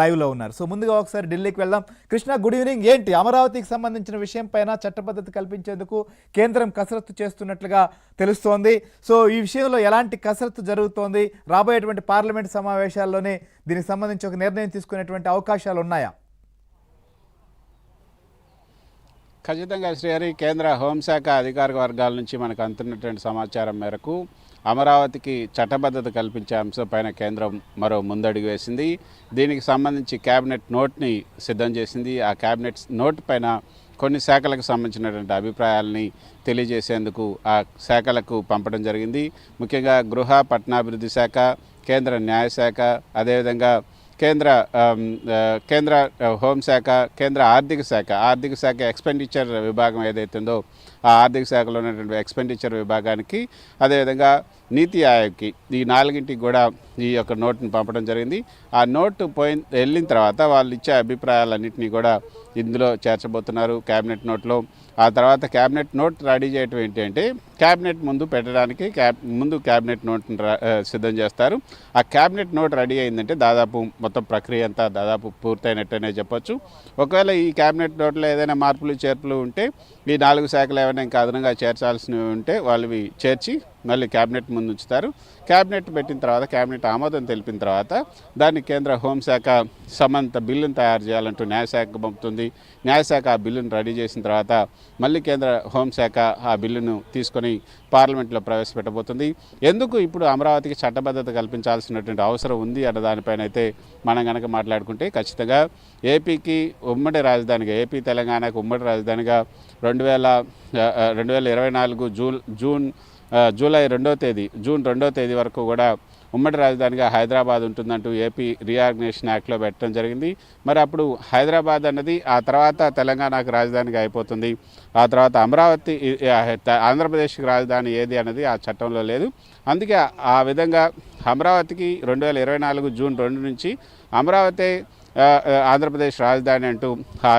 లైవ్లో ఉన్నారు. సో ముందుగా ఒకసారి ఢిల్లీకి వెళ్దాం. Krishna, good evening. ఏంటి అమరావతికి సంబంధించిన విషయం పైన చట్టబద్ధత కల్పించేందుకు కేంద్రం కసరత్తు చేస్తున్నట్లుగా తెలుస్తోంది. సో ఈ విషయంలో ఎలాంటి కసరత్తు జరుగుతోంది? రాబోయేటువంటి పార్లమెంట్ సమావేశాల్లోనే దీనికి సంబంధించి ఒక నిర్ణయం తీసుకునేటువంటి అవకాశాలు ఉన్నాయా? ఖచ్చితంగా శ్రీహరి, కేంద్ర హోంశాఖ అధికారిక వర్గాల నుంచి మనకు అందుతున్నటువంటి సమాచారం మేరకు అమరావతికి చట్టబద్ధత కల్పించే అంశంపైన కేంద్రం మరో ముందడుగు వేసింది. దీనికి సంబంధించి కేబినెట్ నోట్ని సిద్ధం చేసింది. ఆ కేబినెట్ నోట్ పైన కొన్ని శాఖలకు సంబంధించినటువంటి అభిప్రాయాలని తెలియజేసేందుకు ఆ శాఖలకు పంపడం జరిగింది. ముఖ్యంగా గృహ పట్టణాభివృద్ధి శాఖ, కేంద్ర న్యాయశాఖ, అదేవిధంగా కేంద్ర హోంశాఖ, కేంద్ర ఆర్థిక శాఖ ఎక్స్పెండిచర్ విభాగం ఏదైతే ఉందో ఆ ఆర్థిక శాఖలో ఉన్నటువంటి ఎక్స్పెండిచర్ విభాగానికి, అదేవిధంగా నీతి ఆయోగ్కి, ఈ నాలుగింటికి కూడా ఈ యొక్క నోట్ని పంపడం జరిగింది. ఆ నోటు వెళ్ళిన తర్వాత వాళ్ళు ఇచ్చే అభిప్రాయాలన్నింటినీ కూడా ఇందులో చేర్చబోతున్నారు కేబినెట్ నోట్లో. ఆ తర్వాత కేబినెట్ నోట్ రెడీ చేయటం ఏంటంటే కేబినెట్ ముందు పెట్టడానికి ముందు కేబినెట్ నోట్ని సిద్ధం చేస్తారు. ఆ కేబినెట్ నోట్ రెడీ అయిందంటే దాదాపు మొత్తం ప్రక్రియ అంతా దాదాపు పూర్తయినట్టనే చెప్పొచ్చు. ఒకవేళ ఈ కేబినెట్ నోట్లో ఏదైనా మార్పులు చేర్పులు ఉంటే, ఈ 4 శాఖలు ఏమైనా ఇంకా అదనంగా చేర్చాల్సినవి ఉంటే వాళ్ళవి చేర్చి మళ్ళీ కేబినెట్ ముందు ఉంచుతారు. కేబినెట్ పెట్టిన తర్వాత, కేబినెట్ ఆమోదం తెలిపిన తర్వాత దాన్ని కేంద్ర హోంశాఖ సంబంధిత బిల్లును తయారు చేయాలంటూ న్యాయశాఖకు పంపుతుంది. న్యాయశాఖ ఆ బిల్లును రెడీ చేసిన తర్వాత మళ్ళీ కేంద్ర హోంశాఖ ఆ బిల్లును తీసుకొని పార్లమెంట్లో ప్రవేశపెట్టబోతుంది. ఎందుకు ఇప్పుడు అమరావతికి చట్టబద్ధత కల్పించాల్సినటువంటి అవసరం ఉంది అన్న దానిపైన అయితే మనం కనుక మాట్లాడుకుంటే, ఖచ్చితంగా ఏపీకి ఉమ్మడి రాజధానిగా, ఏపీ తెలంగాణకు ఉమ్మడి రాజధానిగా 2024 జూలై 2వ తేదీ, జూన్ 2వ తేదీ వరకు కూడా ఉమ్మడి రాజధానిగా హైదరాబాద్ ఉంటుందంటూ ఏపీ రీఆర్గనైజేషన్ యాక్ట్లో పెట్టడం జరిగింది. మరి అప్పుడు హైదరాబాద్ అన్నది ఆ తర్వాత తెలంగాణకు రాజధానిగా అయిపోతుంది. ఆ తర్వాత అమరావతి, ఆంధ్రప్రదేశ్కి రాజధాని ఏది అన్నది ఆ చట్టంలో లేదు. అందుకే ఆ విధంగా అమరావతికి 2024 జూన్ 2 నుంచి అమరావతి ఆంధ్రప్రదేశ్ రాజధాని అంటూ ఆ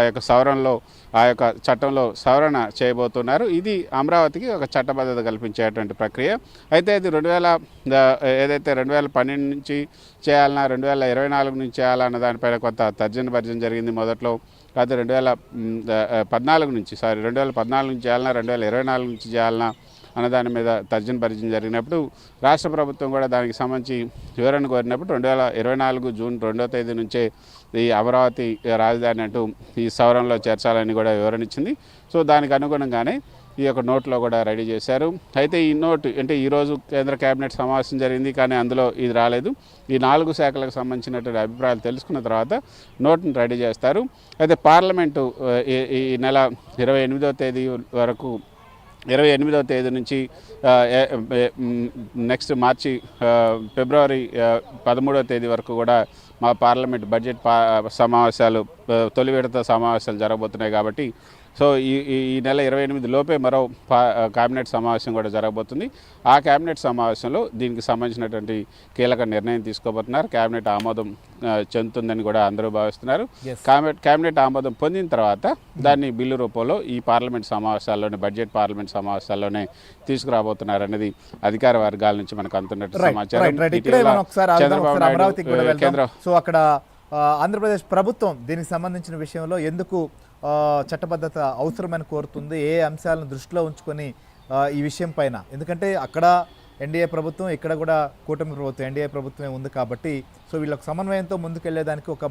యొక్క చట్టంలో సవరణ చేయబోతున్నారు. ఇది అమరావతికి ఒక చట్టబద్ధత కల్పించేటువంటి ప్రక్రియ. అయితే ఇది 2012 నుంచి చేయాలన్నా 2024 నుంచి చేయాలన్న దానిపైన కొంత తర్జన జరిగింది మొదట్లో. కాకపోతే 2014 నుంచి చేయాలన్నా 2024 నుంచి చేయాలన్నా అన్న దాని మీద తర్జన జరిగినప్పుడు రాష్ట్ర ప్రభుత్వం కూడా దానికి సంబంధించి వివరణ కోరినప్పుడు 2024 జూన్ 2వ తేదీ నుంచే ఈ అమరావతి రాజధాని అంటూ ఈ సవరణలో చేర్చాలని కూడా వివరణ ఇచ్చింది. సో దానికి అనుగుణంగానే ఈ యొక్క నోట్లో కూడా రెడీ చేశారు. అయితే ఈ నోటు అంటే ఈరోజు కేంద్ర కేబినెట్ సమావేశం జరిగింది, కానీ అందులో ఇది రాలేదు. ఈ 4 శాఖలకు సంబంధించినటువంటి అభిప్రాయాలు తెలుసుకున్న తర్వాత నోట్ని రెడీ చేస్తారు. అయితే పార్లమెంటు ఈ నెల 28వ తేదీ వరకు, 28వ తేదీ నుంచి నెక్స్ట్ ఫిబ్రవరి 13వ తేదీ వరకు కూడా మా పార్లమెంట్ బడ్జెట్ సమావేశాలు, తొలి విడత సమావేశాలు జరగబోతున్నాయి. కాబట్టి సో ఈ నెల 28 లోపే మరో కేబినెట్ సమావేశం కూడా జరగబోతుంది. ఆ కేబినెట్ సమావేశంలో దీనికి సంబంధించినటువంటి కీలక నిర్ణయం తీసుకోబోతున్నారు. కేబినెట్ ఆమోదం చెందుతుందని కూడా అందరూ భావిస్తున్నారు. కేబినెట్ ఆమోదం పొందిన తర్వాత దాన్ని బిల్లు రూపంలో ఈ బడ్జెట్ పార్లమెంట్ సమావేశాల్లోనే తీసుకురాబోతున్నారు అనేది అధికార వర్గాల నుంచి మనకు అందుతున్నట్టు సమాచారం. సో అక్కడ ఆంధ్రప్రదేశ్ ప్రభుత్వం దీనికి సంబంధించిన విషయంలో ఎందుకు చట్టబద్ధత అవసరమని కోరుతుంది, ఏ అంశాలను దృష్టిలో ఉంచుకొని ఈ విషయం పైన? ఎందుకంటే అక్కడ ఎన్డీఏ ప్రభుత్వం, ఇక్కడ కూడా కూటమి ప్రభుత్వం, ఎన్డీఏ ప్రభుత్వమే ఉంది కాబట్టి సో వీళ్ళకి సమన్వయంతో ముందుకెళ్లేదానికి ఒక